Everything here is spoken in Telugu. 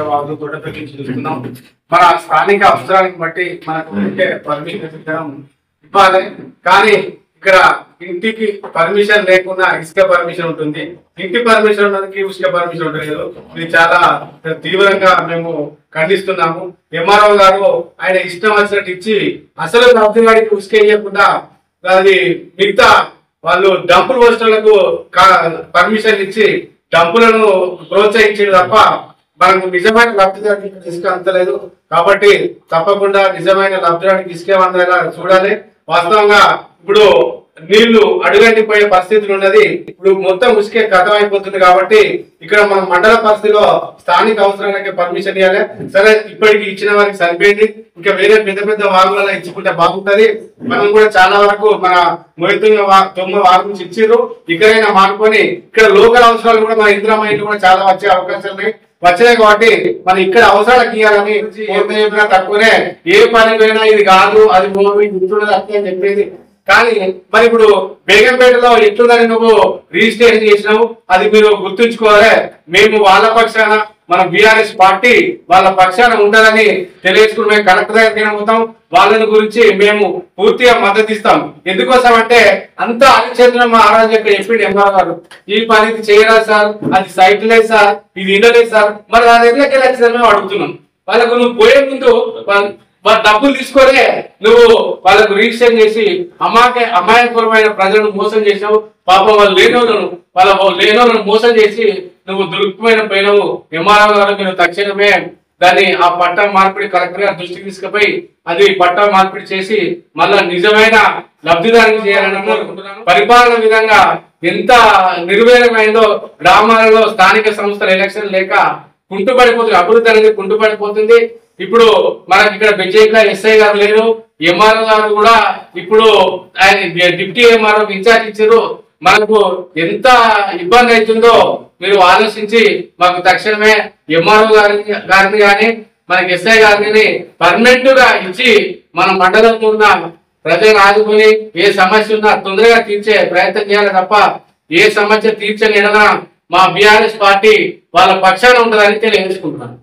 వాగులు తోటపల్లి చూస్తున్నాం. మన స్థానిక అవసరానికి బట్టి మనకు పర్మిషన్ ఇవ్వాలి. కానీ ఇక్కడ ఇంటికి పర్మిషన్ లేకుండా ఇసుక పర్మిషన్ ఉంటుంది, ఇంటి పర్మిషన్ ఉండడానికి ఇసుక పర్మిషన్ ఉంటుంది. ఇది చాలా తీవ్రంగా మేము ఖండిస్తున్నాము. ఎంఆర్ఓ గారు ఆయన ఇష్టం వచ్చినట్టు ఇచ్చి అసలు లబ్ధివాడికి ఇసుక ఇవ్వకుండా అది మిగతా వాళ్ళు డంపులు పోస్టర్లకు పర్మిషన్ ఇచ్చి డంపులను ప్రోత్సహించారు తప్ప మనకు నిజమైన లబ్ధిదారునికి ఇసుక అందలేదు. కాబట్టి తప్పకుండా నిజమైన లబ్ధిదారునికి ఇసుక అందేలా చూడాలి. వాస్తవంగా ఇప్పుడు నీళ్లు అడుగంటిపోయే పరిస్థితులు ఉన్నది. ఇప్పుడు మొత్తం ఉసుకే కథం అయిపోతుంది. కాబట్టి ఇక్కడ మన మండల పరిస్థితిలో స్థానిక అవసరాలకే పర్మిషన్ ఇవ్వాలి. సరే, ఇప్పటికి ఇచ్చిన వారికి సరిపోయింది. ఇంకా వేరే పెద్ద పెద్ద వాగులలో ఇచ్చుకుంటే బాగుంటది. మనం కూడా చాలా వరకు మన తొమ్మ వాగు నుంచి ఇచ్చిర్రు. ఇక్కడైనా మానుకొని ఇక్కడ లోకల్ అవసరాలు కూడా మన ఇందిరా మైండ్లు కూడా చాలా వచ్చే అవకాశాలు ఉన్నాయి. వచ్చినాయి కాబట్టి మనం ఇక్కడ అవసరాలకు ఇవ్వాలని చెప్పినా తక్కువనే. ఏ పని పోయినా ఇది కాదు అది ఇంటున్నది అట్లా అని చెప్పేది. కానీ మరి ఇప్పుడు బేగంపేటలో ఎట్లుందని నువ్వు రిజిస్ట్రేషన్ చేసినావు, అది మీరు గుర్తుంచుకోవాలి. మేము వాళ్ళ పక్షాన, మన బీఆర్ఎస్ పార్టీ వాళ్ళ పక్షాన ఉండాలని తెలియజేసుకుని మేము కలెక్టర్ దగ్గరికి పోతాం. వాళ్ళని గురించి మేము పూర్తిగా మద్దతు ఇస్తాం. ఎందుకోసం అంటే అంత అనిచేతనం మా ఆరాధ్య చెప్పిండు ఎంఆర్ గారు, ఈ పని ఇది చేయరాదు సార్, అది సైట్ లేదు సార్, ఇది ఇవ్వలేదు సార్. మరి అది ఎట్లకెళ్ళి వచ్చిందని మేము అడుగుతున్నాం. వాళ్ళకు నువ్వు పోయే ముందు వాళ్ళ డబ్బులు తీసుకొని నువ్వు వాళ్ళకు రిజిస్ట్రేషన్ చేసి అమాయకరమైన ప్రజలను మోసం చేసావు. పాపం వాళ్ళు లేనోళ్ళను మోసం చేసి నువ్వు దుర్గమైన పోయినావు. ఎంఆర్ఓ గారు మీరు తక్షణమే దాన్ని ఆ పట్టా మార్పిడి కలెక్టర్ గారి దృష్టికి తీసుకుపోయి అది పట్టా మార్పిడి చేసి మళ్ళా నిజమైన లబ్ధిదారునికి చేయాలని కోరుకుంటున్నాను. పరిపాలన విధంగా ఎంత నిర్వీర్యమైందో, గ్రామాలలో స్థానిక సంస్థల ఎలక్షన్ లేక కుంటుపడిపోతుంది, అభివృద్ధి అనేది కుంటుపడిపోతుంది. ఇప్పుడు మనకి ఇక్కడ బెంజేట్ల ఎస్ఐ గారు లేరు, ఎంఆర్ఓ గారు కూడా ఇప్పుడు ఆయన డిప్యూటీ ఎంఆర్ఓ ఇన్ఛార్జ్ ఇచ్చారు. మనకు ఎంత ఇబ్బంది అవుతుందో మీరు ఆలోచించి మాకు తక్షణమే ఎంఆర్ఓ గారిని కానీ మనకి ఎస్ఐ గారిని పర్మనెంట్ గా ఇచ్చి మన మండలంలో ఉన్న ప్రజలు ఆదుకొని ఏ సమస్య ఉన్నా తొందరగా తీర్చే ప్రయత్నం చేయాలి తప్ప ఏ సమస్య తీర్చని మా బీఆర్ఎస్ పార్టీ వాళ్ళ పక్షాన ఉంటుందని తెలియజేసుకుంటున్నాను.